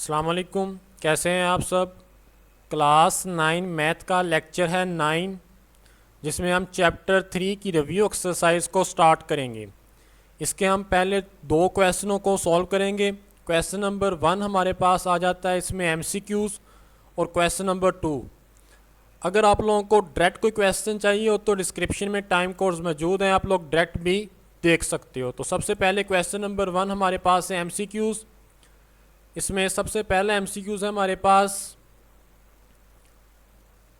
अस्सलाम वालेकुम, कैसे हैं आप सब। क्लास 9 मैथ का लेक्चर है 9, जिसमें हम चैप्टर 3 की रिव्यू एक्सरसाइज को स्टार्ट करेंगे। इसके हम पहले दो क्वेश्चनों को सॉल्व करेंगे। क्वेश्चन नंबर 1 हमारे पास आ जाता है इसमें एमसीक्यूज़, और क्वेश्चन नंबर 2। अगर आप लोगों को डायरेक्ट कोई क्वेश्चन चाहिए हो तो डिस्क्रिप्शन में टाइम कोड्स मौजूद हैं, आप लोग डायरेक्ट भी देख सकते हो। तो सबसे पहले क्वेश्चन नंबर 1 हमारे पास है एमसीक्यूज़। इसमें सबसे पहला एमसीक्यूज़ है हमारे पास,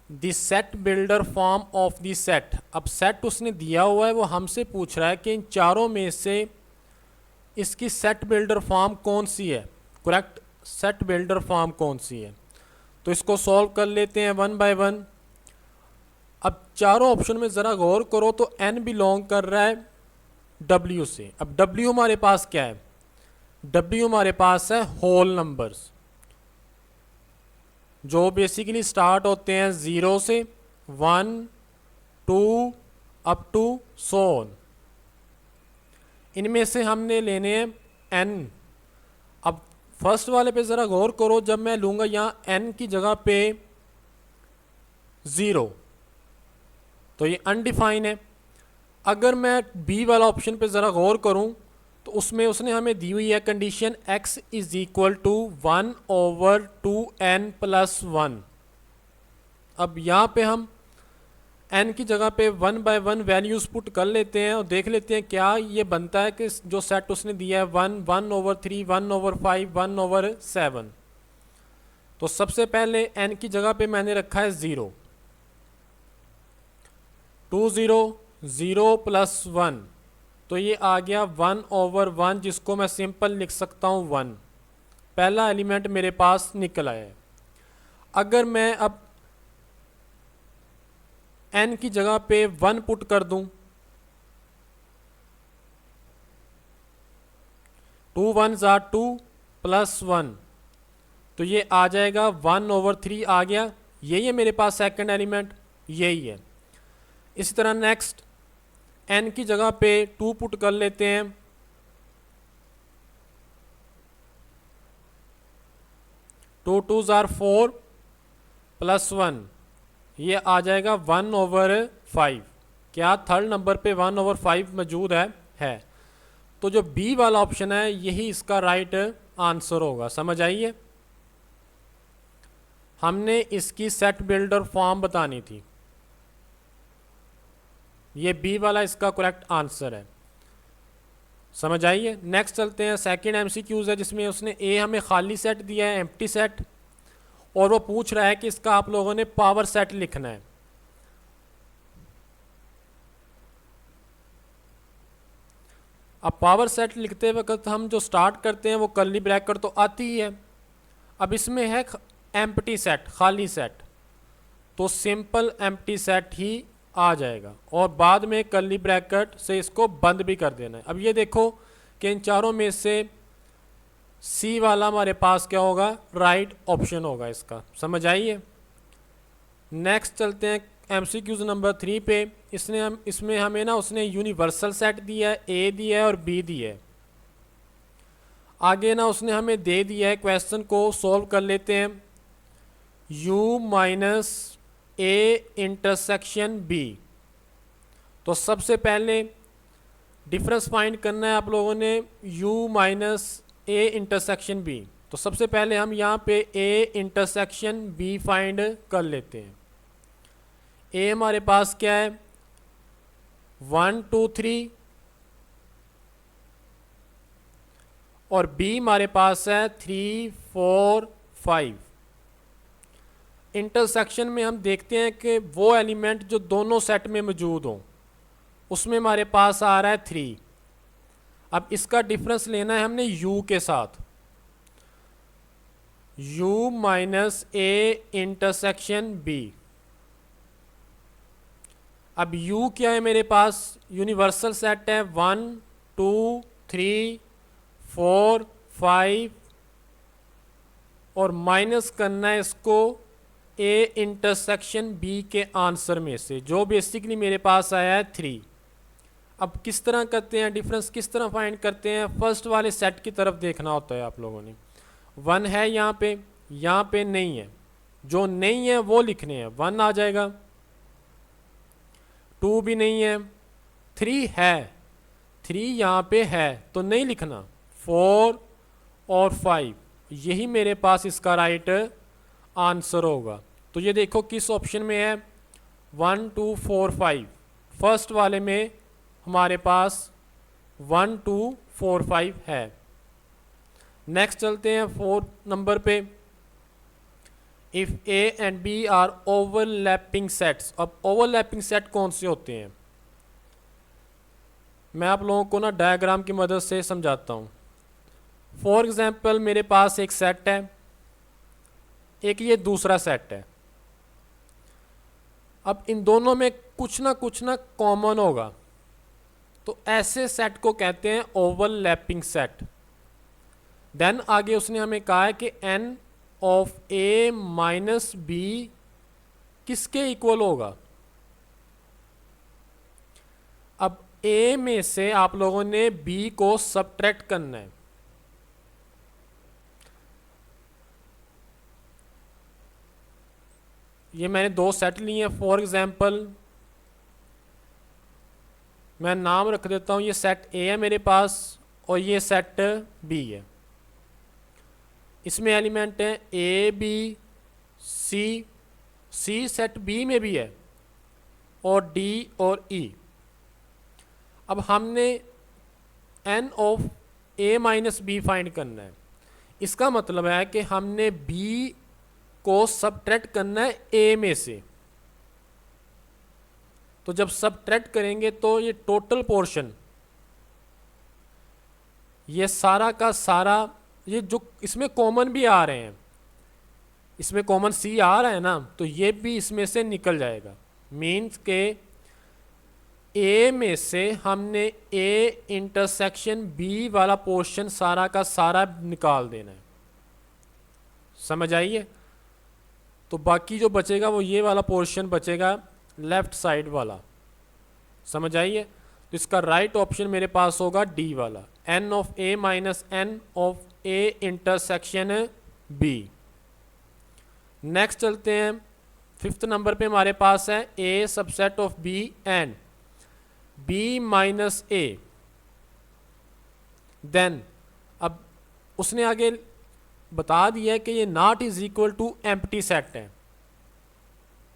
the set builder form of the set. अब सेट उसने दिया हुआ है, वो हमसे पूछ रहा है कि इन चारों में से इसकी सेट बिल्डर फॉर्म कौन सी है, करेक्ट सेट बिल्डर फॉर्म कौन सी है। तो इसको सॉल्व कर लेते हैं वन बाय वन। अब चारों ऑप्शन में ज़रा गौर करो तो एन बिलोंग कर रहा है डब्ल्यू से। अब डब्ल्यू हमारे पास क्या है, डब्ल्यू हमारे पास है होल नंबर्स, जो बेसिकली स्टार्ट होते हैं 0 से 1 2 अप टू सो ऑन। इनमें से हमने लेने हैं एन। अब फर्स्ट वाले पे ज़रा गौर करो, जब मैं लूँगा यहाँ एन की जगह पे 0 तो ये अनडिफाइन है। अगर मैं बी वाला ऑप्शन पे ज़रा गौर करूँ तो उसमें उसने हमें दी हुई है condition x is equal to 1/2n plus 1। अब यहाँ पे हम n की जगह पे 1 बाय 1 वैल्यूज़ पुट कर लेते हैं और देख लेते हैं क्या ये बनता है कि जो सेट उसने दिया है 1/3, 1/5, 1/7। तो सबसे पहले n की जगह पे मैंने रखा है 0, 2 0 0 प्लस 1, तो ये आ गया 1/1, जिसको मैं सिंपल लिख सकता हूँ 1। पहला एलिमेंट मेरे पास निकल आया है। अगर मैं अब n की जगह पे 1 पुट कर दूं, 2 1s are 2 प्लस 1, तो ये आ जाएगा 1/3 आ गया। यही है मेरे पास सेकंड एलिमेंट, यही है। इसी तरह नेक्स्ट n की जगह पे 2 पुट कर लेते हैं, 2 2s are 4 प्लस 1, ये आ जाएगा 1/5। क्या थर्ड नंबर पे 1/5 मौजूद है। तो जो बी वाला ऑप्शन है यही इसका राइट आंसर होगा। समझ आइए, हमने इसकी सेट बिल्डर फॉर्म बतानी थी, ये बी वाला इसका करेक्ट आंसर है। समझ आइए, नेक्स्ट चलते हैं। सेकंड एमसीक्यूज है जिसमें उसने ए हमें खाली सेट दिया है, एम्प्टी सेट, और वो पूछ रहा है कि इसका आप लोगों ने पावर सेट लिखना है। अब पावर सेट लिखते वक्त हम जो स्टार्ट करते हैं वो कर्ली ब्रैकेट तो आती ही है। अब इसमें है एम्प्टी सेट, खाली सेट, तो सिंपल एम्प्टी सेट ही आ जाएगा, और बाद में कर्ली ब्रैकेट से इसको बंद भी कर देना है। अब ये देखो कि इन चारों में से सी वाला हमारे पास क्या होगा, राइट ऑप्शन होगा इसका। समझ आइए, नेक्स्ट चलते हैं एमसीक्यूज नंबर 3 पे। इसमें हमें ना उसने यूनिवर्सल सेट दिया है, ए दिया है और बी दिया है। आगे ना उसने हमें दे दिया है, क्वेश्चन को सॉल्व कर लेते हैं। u minus A intersection B, तो सबसे पहले डिफरेंस फाइंड करना है आप लोगों ने u minus A intersection B. तो सबसे पहले हम यहाँ पे a इंटरसेक्शन b फाइंड कर लेते हैं। a हमारे पास क्या है 1 2 3, और b हमारे पास है 3 4 5। इंटरसेक्शन में हम देखते हैं कि वो एलिमेंट जो दोनों सेट में मौजूद हों, उसमें हमारे पास आ रहा है 3। अब इसका डिफरेंस लेना है हमने u के साथ, u minus A intersection b। अब u क्या है मेरे पास, यूनिवर्सल सेट है 1 2 3 4 5, और माइनस करना है इसको a इंटरसेक्शन b के आंसर में से, जो बेसिकली मेरे पास आया है 3। अब किस तरह करते हैं डिफरेंस, किस तरह फाइंड करते हैं, फर्स्ट वाले सेट की तरफ देखना होता है आप लोगों ने, 1 है यहाँ पे नहीं है, जो नहीं है वो लिखने हैं, 1 आ जाएगा। 2 भी नहीं है, 3 है, 3 यहाँ पे है तो नहीं लिखना। 4 और 5, यही मेरे पास इसका राइट आंसर होगा। तो ये देखो किस ऑप्शन में है, 1 2 4 5, फर्स्ट वाले में हमारे पास 1 2 4 5 है। नेक्स्ट चलते हैं 4 नंबर पे। If A and B are overlapping sets. अब ओवरलैपिंग सेट कौन से होते हैं, मैं आप लोगों को ना डायग्राम की मदद से समझाता हूँ। फॉर एग्जाम्पल मेरे पास एक सेट है, एक ये दूसरा सेट है। अब इन दोनों में कुछ ना कॉमन होगा, तो ऐसे सेट को कहते हैं ओवरलैपिंग सेट। देन आगे उसने हमें कहा है कि n of a minus B किसके इक्वल होगा। अब a में से आप लोगों ने b को सबट्रैक्ट करना है। ये मैंने दो सेट लिए हैं। फॉर एग्जाम्पल मैं नाम रख देता हूँ, ये सेट A है मेरे पास और ये सेट B है। इसमें एलिमेंट है A B C, C set B में भी है और D और E। अब हमने n of A minus B find करना है। इसका मतलब है कि हमने B को सबट्रैक्ट करना है A में से। तो जब सबट्रैक्ट करेंगे तो ये टोटल पोर्शन, ये सारा का सारा, ये जो इसमें कॉमन भी आ रहे हैं, इसमें कॉमन C आ रहा है ना, तो ये भी इसमें से निकल जाएगा। मीन्स के A में से हमने A इंटरसेक्शन B वाला पोर्शन सारा का सारा निकाल देना है। समझ आइए। तो बाकी जो बचेगा वो ये वाला पोर्शन बचेगा, लेफ्ट साइड वाला। समझ आइए। तो इसका राइट ऑप्शन मेरे पास होगा डी वाला, n of A minus n of A intersection B। Next चलते हैं, 5th नंबर पे हमारे पास है A subset of B and B minus A। Then अब उसने आगे बता दिया है कि ये not is equal to empty set है,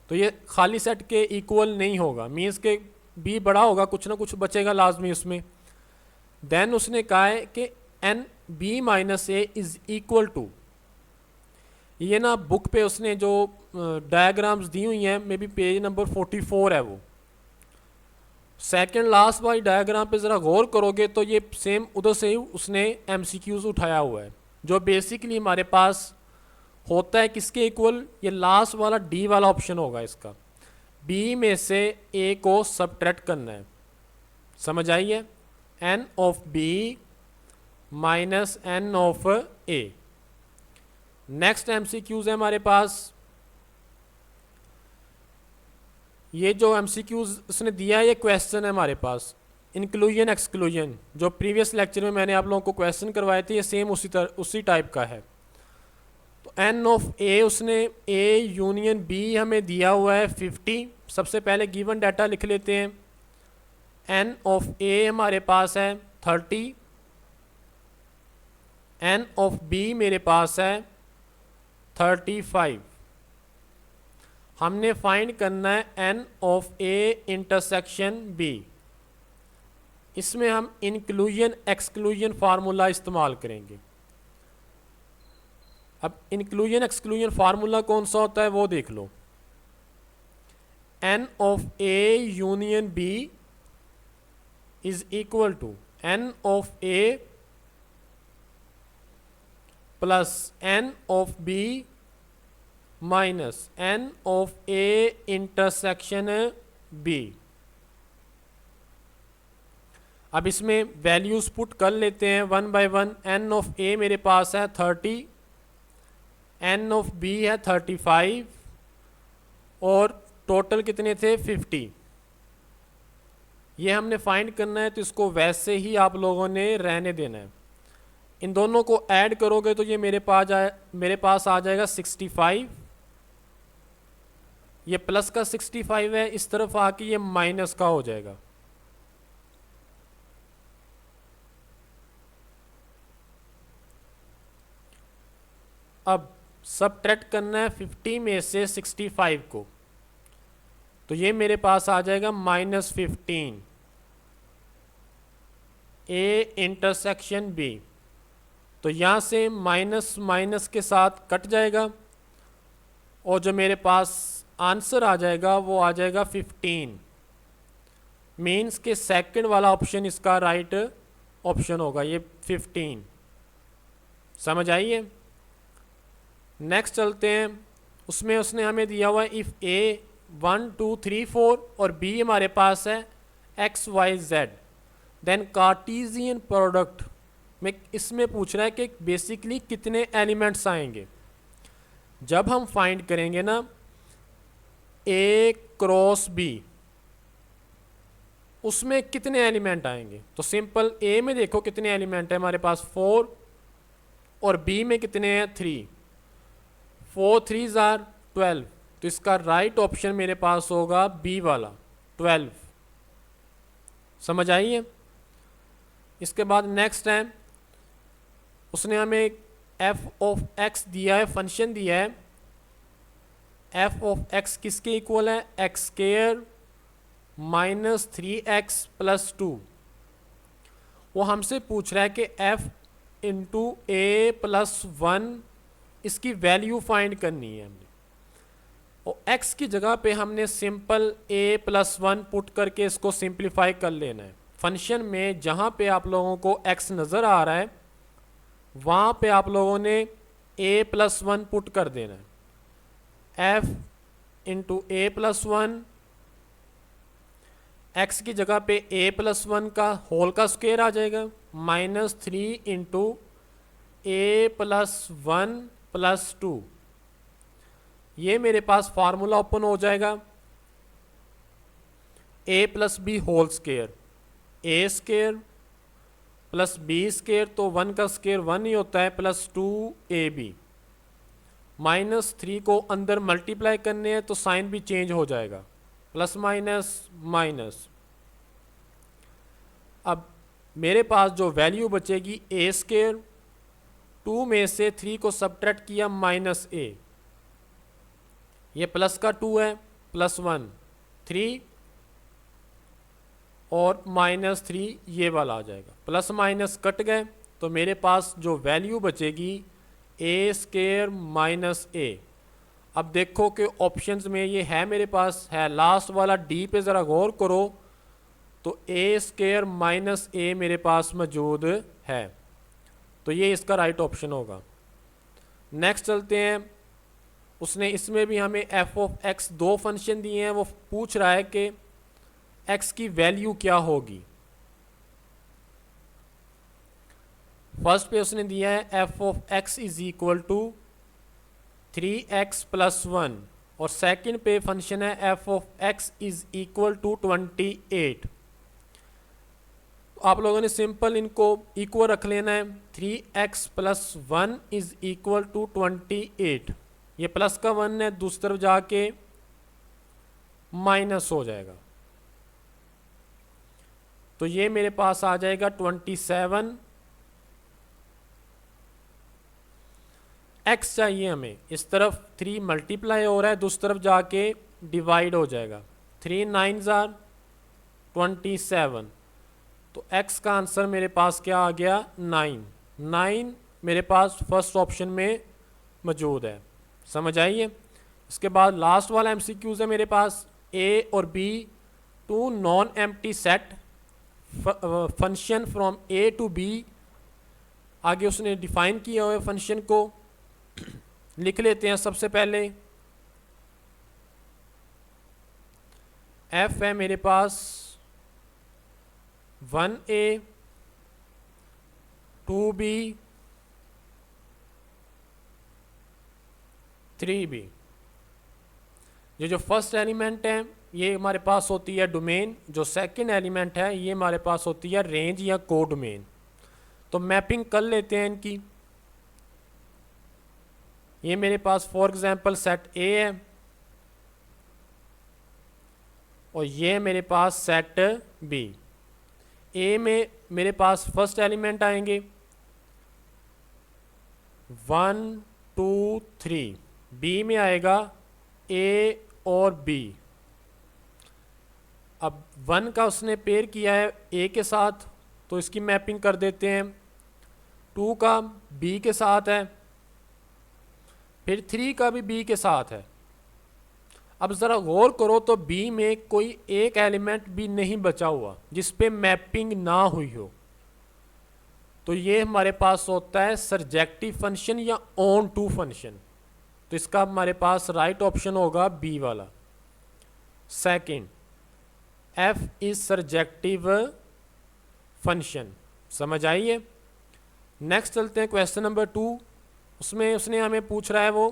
तो ये खाली सेट के इक्वल नहीं होगा। मीन्स के B बड़ा होगा, कुछ ना कुछ बचेगा लाजमी उसमें। देन उसने कहा है कि n B minus A is equal to, ये ना बुक पे उसने जो डायग्राम्स दी हुई हैं, मे बी पेज नंबर 44 है वो। सेकंड लास्ट वाली डायग्राम पे ज़रा गौर करोगे तो ये सेम उधर से ही उसने MCQs उठाया हुआ है, जो बेसिकली हमारे पास होता है किसके इक्वल, ये लास्ट वाला डी वाला ऑप्शन होगा इसका। B में से A को सबट्रैक्ट करना है। समझ आइए। n of B minus n of A। Next MCQs है हमारे पास। ये जो MCQs उसने दिया है, ये क्वेश्चन है हमारे पास, इंक्लूजन एक्सक्लूजन, जो प्रीवियस लेक्चर में मैंने आप लोगों को क्वेश्चन करवाए थे, ये सेम उसी टाइप का है। तो n ऑफ A, उसने A यूनियन B हमें दिया हुआ है 50। सबसे पहले गिवन डाटा लिख लेते हैं। n ऑफ A हमारे पास है 30, n ऑफ B मेरे पास है 35। हमने फाइंड करना है n of A intersection B। इसमें हम इंक्लूजन एक्सक्लूजन फार्मूला इस्तेमाल करेंगे। अब इंक्लूजन एक्सक्लूजन फार्मूला कौन सा होता है वो देख लो। n of A union B is equal to n of A plus n of B minus n of A intersection B। अब इसमें वैल्यूज पुट कर लेते हैं 1 बाय 1। n ऑफ A मेरे पास है 30, n ऑफ B है 35 और टोटल कितने थे 50। ये हमने फाइंड करना है, तो इसको वैसे ही आप लोगों ने रहने देना है। इन दोनों को ऐड करोगे तो ये मेरे पास आ जाएगा 65। ये प्लस का 65 है, इस तरफ आके ये माइनस का हो जाएगा। अब सबट्रैक्ट करना है 50 में से 65 को, तो ये मेरे पास आ जाएगा -15 ए इंटरसेक्शन बी। तो यहाँ से माइनस माइनस के साथ कट जाएगा और जो मेरे पास आंसर आ जाएगा वो आ जाएगा 15। मीन्स के सेकंड वाला ऑप्शन इसका राइट ऑप्शन होगा, ये 15। समझ आइए। नेक्स्ट चलते हैं, उसमें उसने हमें दिया हुआ है इफ़ ए 1 2 3 4 और बी हमारे पास है x y z, then Cartesian product में इसमें पूछ रहा है कि बेसिकली कितने एलिमेंट्स आएंगे। जब हम फाइंड करेंगे ना a क्रॉस b, उसमें कितने एलिमेंट आएंगे, तो सिंपल a में देखो कितने एलिमेंट है हमारे पास 4 और b में कितने हैं 3, 4 3 आर 12। तो इसका राइट ऑप्शन मेरे पास होगा बी वाला 12। समझ आइए। इसके बाद नेक्स्ट है, उसने हमें f ऑफ x दिया है, फंक्शन दिया है। f ऑफ x किसके इक्वल है, x square minus 3x plus 2। वो हमसे पूछ रहा है कि f इंटू ए प्लस 1 इसकी वैल्यू फाइंड करनी है हमने, और x की जगह पे हमने सिंपल a प्लस 1 पुट करके इसको सिंप्लीफाई कर लेना है। फंक्शन में जहाँ पे आप लोगों को x नज़र आ रहा है वहाँ पे आप लोगों ने a प्लस 1 पुट कर देना है। f इंटू ए प्लस 1, एक्स की जगह पे a प्लस 1 का होल का स्क्वायर आ जाएगा, -3 इंटू ए प्लस 1 प्लस 2। ये मेरे पास फार्मूला ओपन हो जाएगा, a plus B whole square, A square plus B square, तो 1 का स्क्वायर 1 ही होता है, प्लस 2ab। -3 को अंदर मल्टीप्लाई करने हैं तो साइन भी चेंज हो जाएगा, प्लस माइनस माइनस। अब मेरे पास जो वैल्यू बचेगी ए स्क्वायर, 2 में से 3 को सबट्रैक्ट किया -a, ये प्लस का 2 है, प्लस 1 3 और -3 ये वाला आ जाएगा, प्लस माइनस कट गए। तो मेरे पास जो वैल्यू बचेगी ए स्क्वायर माइनस ए। अब देखो कि ऑप्शंस में ये है मेरे पास है, लास्ट वाला डी पे ज़रा गौर करो, तो ए स्क्वायर माइनस ए मेरे पास मौजूद है, तो ये इसका राइट ऑप्शन होगा। नेक्स्ट चलते हैं, उसने इसमें भी हमें f ऑफ x 2 फंक्शन दिए हैं, वो पूछ रहा है कि x की वैल्यू क्या होगी। फर्स्ट पे उसने दिया है f of x is equal to 3x plus 1 और सेकंड पे फंक्शन है f of x is equal to 28। आप लोगों ने सिंपल इनको इक्वल रख लेना है, 3x plus 1 is equal to 28। ये प्लस का 1 है, दूसरी तरफ जाके माइनस हो जाएगा, तो ये मेरे पास आ जाएगा 27। x चाहिए हमें, इस तरफ 3 मल्टीप्लाई हो रहा है, दूसरी तरफ जाके डिवाइड हो जाएगा, 3 9 आर 27। तो x का आंसर मेरे पास क्या आ गया 9 मेरे पास फर्स्ट ऑप्शन में मौजूद है। समझ आइए। इसके बाद लास्ट वाला MCQs है मेरे पास, a और b two non empty set function from a to b। आगे उसने डिफाइन किया हुआ फंक्शन को लिख लेते हैं। सबसे पहले f है मेरे पास 1a 2b 3b। ये जो फर्स्ट एलिमेंट है ये हमारे पास होती है डोमेन, जो सेकंड एलिमेंट है ये हमारे पास होती है रेंज या को डोमेन। तो मैपिंग कर लेते हैं इनकी। ये मेरे पास फॉर एग्जांपल सेट ए है और ये मेरे पास सेट बी। ए में मेरे पास फर्स्ट एलिमेंट आएंगे 1 2 3, बी में आएगा ए और बी। अब 1 का उसने पेयर किया है ए के साथ तो इसकी मैपिंग कर देते हैं। 2 का बी के साथ है, फिर 3 का भी बी के साथ है। अब ज़रा गौर करो तो बी में कोई एक एलिमेंट भी नहीं बचा हुआ जिस पे मैपिंग ना हुई हो, तो ये हमारे पास होता है सरजेक्टिव फंक्शन या ऑन टू फंक्शन। तो इसका हमारे पास राइट ऑप्शन होगा बी वाला। Second, F is surjective function. समझ आइए। नेक्स्ट चलते हैं क्वेश्चन नंबर 2। उसमें उसने हमें पूछ रहा है वो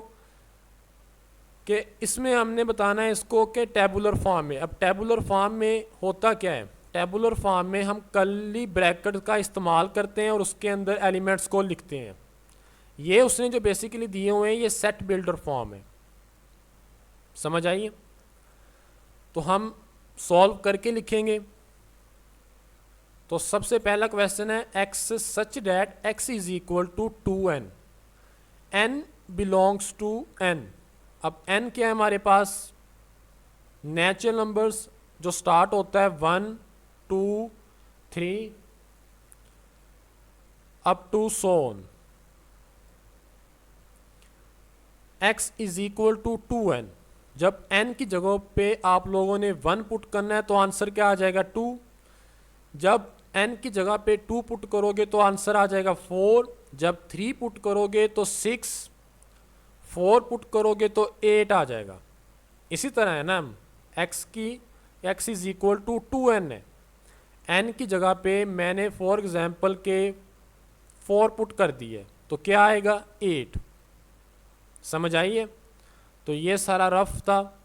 कि इसमें हमने बताना है इसको कि टेबुलर फॉर्म में। अब टेबुलर फॉर्म में होता क्या है, टेबुलर फॉर्म में हम कर्ली ब्रैकेट का इस्तेमाल करते हैं और उसके अंदर एलिमेंट्स को लिखते हैं। ये उसने जो बेसिकली दिए हुए हैं ये सेट बिल्डर फॉर्म है। समझ आइए। तो हम सॉल्व करके लिखेंगे। तो सबसे पहला क्वेश्चन है x such that x is equal to 2n, n belongs to n। अब n क्या है हमारे पास, नेचुरल नंबर्स जो स्टार्ट होता है 1 2 3 up to so on. x is equal to 2n। जब n की जगह पे आप लोगों ने 1 पुट करना है तो आंसर क्या आ जाएगा 2। जब n की जगह पे 2 पुट करोगे तो आंसर आ जाएगा 4। जब 3 पुट करोगे तो 6, 4 पुट करोगे तो 8 आ जाएगा। इसी तरह है ना, x is equal to 2n है, n की जगह पे मैंने फॉर एग्जांपल के 4 पुट कर दिए तो क्या आएगा 8। समझ आइए। तो ये सारा रफ था।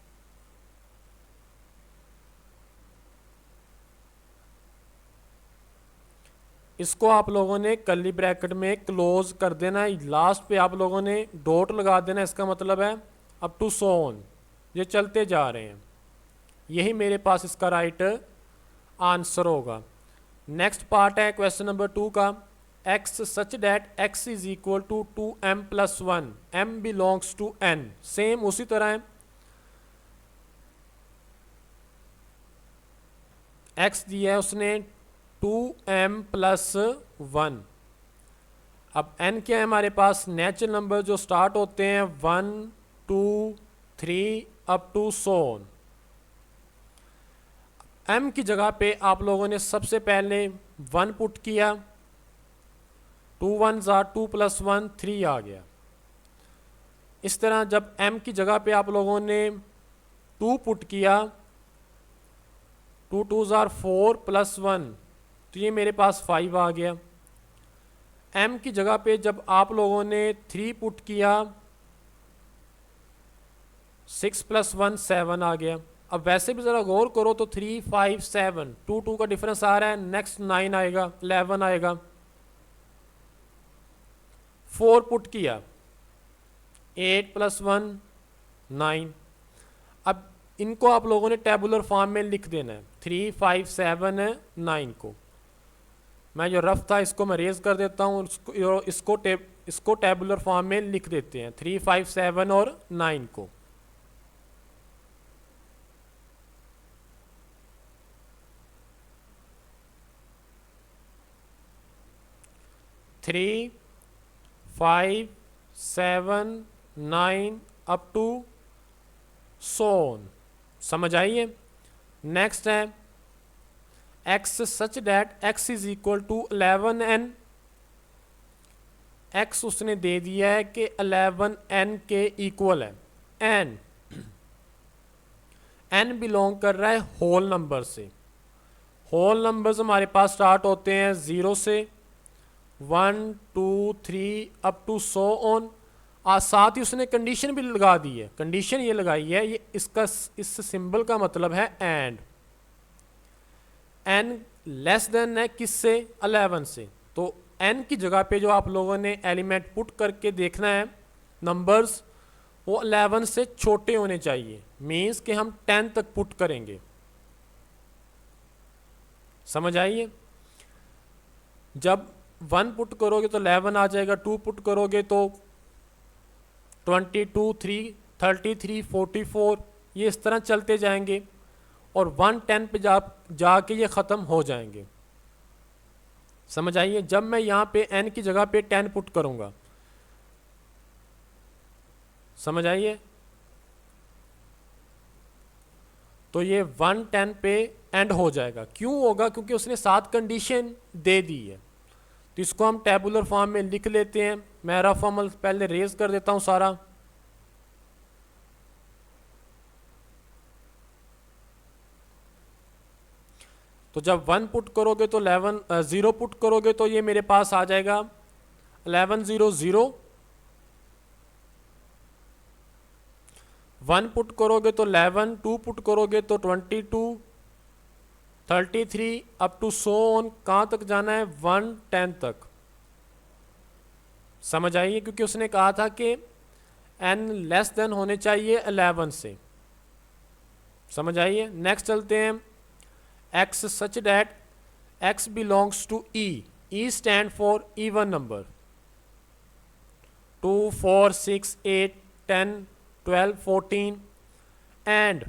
इसको आप लोगों ने कर्ली ब्रैकेट में क्लोज कर देना है। लास्ट पे आप लोगों ने डॉट लगा देना, इसका मतलब है अप टू सो ऑन, ये चलते जा रहे हैं। यही मेरे पास इसका राइट आंसर होगा। नेक्स्ट पार्ट है क्वेश्चन नंबर 2 का, x such that x is equal to 2m plus 1, m belongs to n। Same उसी तरह है, x दिया है उसने 2m प्लस 1। अब n क्या है हमारे पास, नेचुरल नंबर जो स्टार्ट होते हैं 1 2 3 up to so on. m की जगह पे आप लोगों ने सबसे पहले 1 पुट किया, 2 1 2 प्लस 1 3 आ गया। इस तरह जब m की जगह पे आप लोगों ने 2 पुट किया, 2 2 4 प्लस 1, तो ये मेरे पास 5 आ गया। m की जगह पे जब आप लोगों ने 3 पुट किया, 6 प्लस 1 7 आ गया। अब वैसे भी ज़रा गौर करो तो 3 5 7 2 2 का डिफरेंस आ रहा है। नेक्स्ट 9 आएगा, 11 आएगा। 4 पुट किया, 8 प्लस 1 9। अब इनको आप लोगों ने टेबुलर फॉर्म में लिख देना है, 3 5 7 9 को। मैं जो रफ था इसको मैं रेज कर देता हूँ, इसको टेबुलर फॉर्म में लिख देते हैं 3 5 7 और 9 को। Three 5 7 9 up to so on. समझ आइए। नेक्स्ट है x such that x is equal to 11n। x उसने दे दिया है कि 11n के इक्वल है। n बिलोंग कर रहा है होल नंबर से। होल नंबर्स हमारे पास स्टार्ट होते हैं 0 से, 1 2 3 अप टू सो ऑन। साथ ही उसने कंडीशन भी लगा दी है। कंडीशन ये लगाई है, ये इसका इस सिंबल का मतलब है एंड। n लेस देन है किससे, 11 से। तो n की जगह पे जो आप लोगों ने एलिमेंट पुट करके देखना है नंबर्स, वो 11 से छोटे होने चाहिए। मीन्स कि हम 10 तक पुट करेंगे। समझ आइए, जब 1 पुट करोगे तो 11 आ जाएगा, 2 पुट करोगे तो 22, 3, 33, 44, ये इस तरह चलते जाएंगे और 110 पे जाके ये ख़त्म हो जाएंगे। समझ आइए, जब मैं यहाँ पे n की जगह पे 10 पुट करूँगा, समझ आइए, तो ये 110 पे एंड हो जाएगा। क्यों होगा? क्योंकि उसने 7 कंडीशन दे दी है। तो इसको हम टेबुलर फॉर्म में लिख लेते हैं। मैं रफ अमल पहले रेज कर देता हूँ सारा। तो जब 1 पुट करोगे तो 0 पुट करोगे तो ये मेरे पास आ जाएगा 11 0 0। 1 पुट करोगे तो 11, 2 पुट करोगे तो 22, 33 अप टू सो ऑन। कहाँ तक जाना है? 110 तक। समझ आइए, क्योंकि उसने कहा था कि n लेस देन होने चाहिए 11 से। समझ आइए, नेक्स्ट चलते हैं। x such that x belongs to e। e stand for even number. 2, 4, 6, 8, 10, 12, 14 and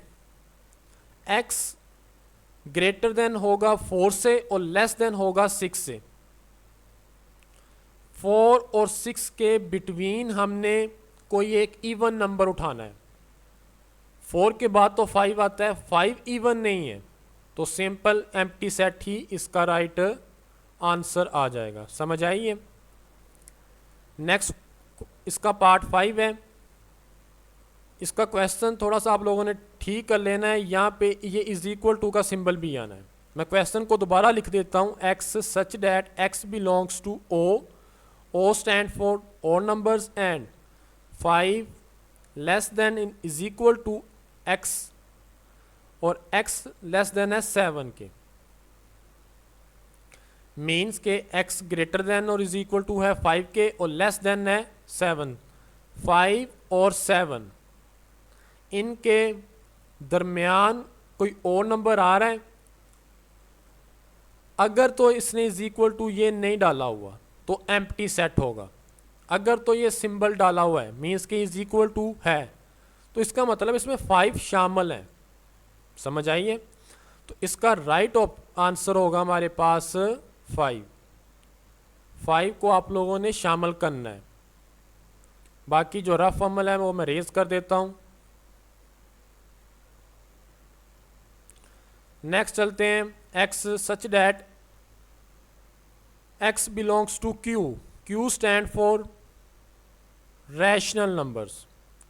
x greater than होगा 4 से और लेस देन होगा 6 से। 4 और 6 के बिटवीन हमने कोई एक इवन नंबर उठाना है। 4 के बाद तो 5 आता है, 5 इवन नहीं है, तो सिंपल एम्प्टी सेट ही इसका राइट आंसर आ जाएगा। समझ आइए, नेक्स्ट इसका पार्ट 5 है। इसका क्वेश्चन थोड़ा सा आप लोगों ने ठीक कर लेना है। यहाँ पे ये इज इक्वल टू का सिंबल भी आना है। मैं क्वेश्चन को दोबारा लिख देता हूँ। x such that x belongs to o। o stand for odd numbers and 5 less than is equal to x और x लेस देन है 7 के। मीन्स के x ग्रेटर देन और इज इक्वल टू है 5 के और लेस देन है 7। 5 और 7 इनके दरमियान कोई और नंबर आ रहा है? अगर तो इसने इज इक्वल टू ये नहीं डाला हुआ तो एम्प्टी सेट होगा। अगर तो ये सिंबल डाला हुआ है मीन्स के इज इक्वल टू है, तो इसका मतलब इसमें 5 शामिल है। समझ आइए, तो इसका राइट आंसर होगा हमारे पास 5। 5 को आप लोगों ने शामिल करना है। बाकी जो रफ अमल है वो मैं रेज कर देता हूँ। नेक्स्ट चलते हैं। x such that x belongs to q। q stand for rational numbers.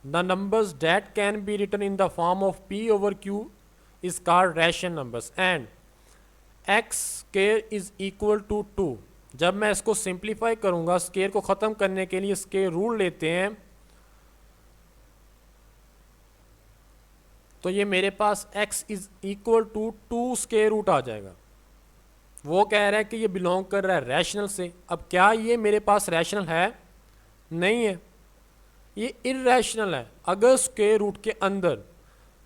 The numbers that can be written in the form of p over q is called rational numbers and x square is equal to 2। जब मैं इसको simplify करूंगा, square को ख़त्म करने के लिए square rule लेते हैं, तो ये मेरे पास x is equal to 2 square root आ जाएगा। वो कह रहा है कि ये बिलोंग कर रहा है रैशनल से। अब क्या ये मेरे पास रैशनल है? नहीं है, ये इरैशनल है। अगर स्केयर रूट के अंदर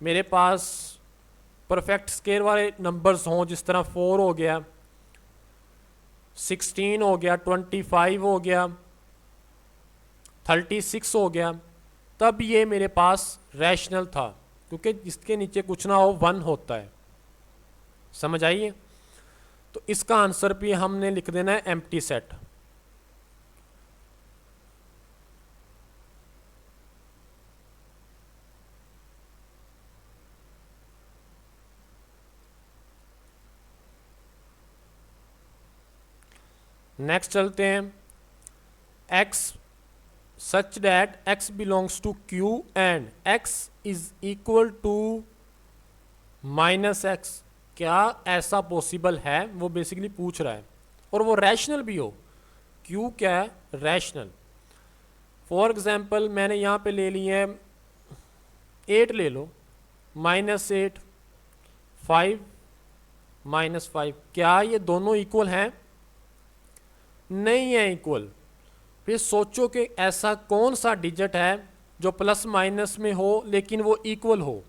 मेरे पास परफेक्ट स्केयर वाले नंबर्स हों, जिस तरह 4 हो गया, 16 हो गया, 25 हो गया, 36 हो गया, तब ये मेरे पास रैशनल था, क्योंकि जिसके नीचे कुछ ना हो 1 होता है। समझ आइए, तो इसका आंसर भी हमने लिख देना है एम्प्टी सेट। नेक्स्ट चलते हैं। x such that x belongs to q and x is equal to -x। क्या ऐसा पॉसिबल है? वो बेसिकली पूछ रहा है, और वो रैशनल भी हो। q क्या है? रैशनल। फॉर एग्जांपल मैंने यहाँ पे ले ली है 8 ले लो, -8, 5, -5। क्या ये दोनों इक्वल हैं? नहीं है इक्वल, फिर सोचो कि ऐसा कौन सा डिजिट है जो प्लस माइनस में हो लेकिन वो इक्वल हो।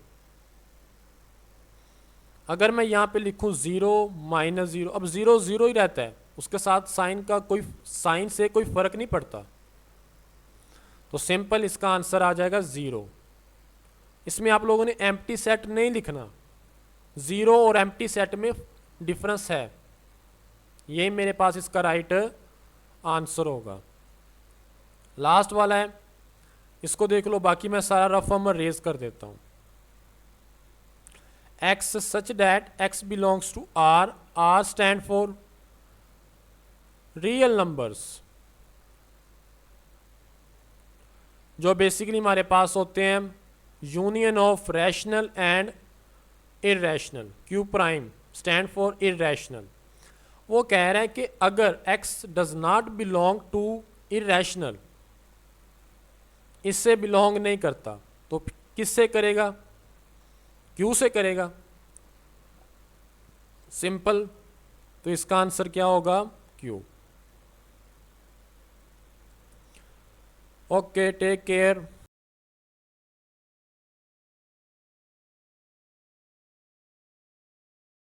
अगर मैं यहाँ पे लिखूँ 0 -0, अब 0 0 ही रहता है, उसके साथ साइन से कोई फर्क नहीं पड़ता, तो सिंपल इसका आंसर आ जाएगा 0। इसमें आप लोगों ने एम्प्टी सेट नहीं लिखना, 0 और एम्प्टी सेट में डिफरेंस है, ये मेरे पास इसका राइट आंसर होगा। लास्ट वाला है, इसको देख लो, बाकी मैं सारा रफ नंबर रेज कर देता हूँ। x such that x belongs to R, R stand for real numbers, जो बेसिकली हमारे पास होते हैं union of rational and irrational. Q prime stand for irrational. वो कह रहा है कि अगर x does not belong to irrational, इससे बिलोंग नहीं करता, तो किससे करेगा? Q से करेगा, सिंपल। तो इसका आंसर क्या होगा? Q। Okay, take care.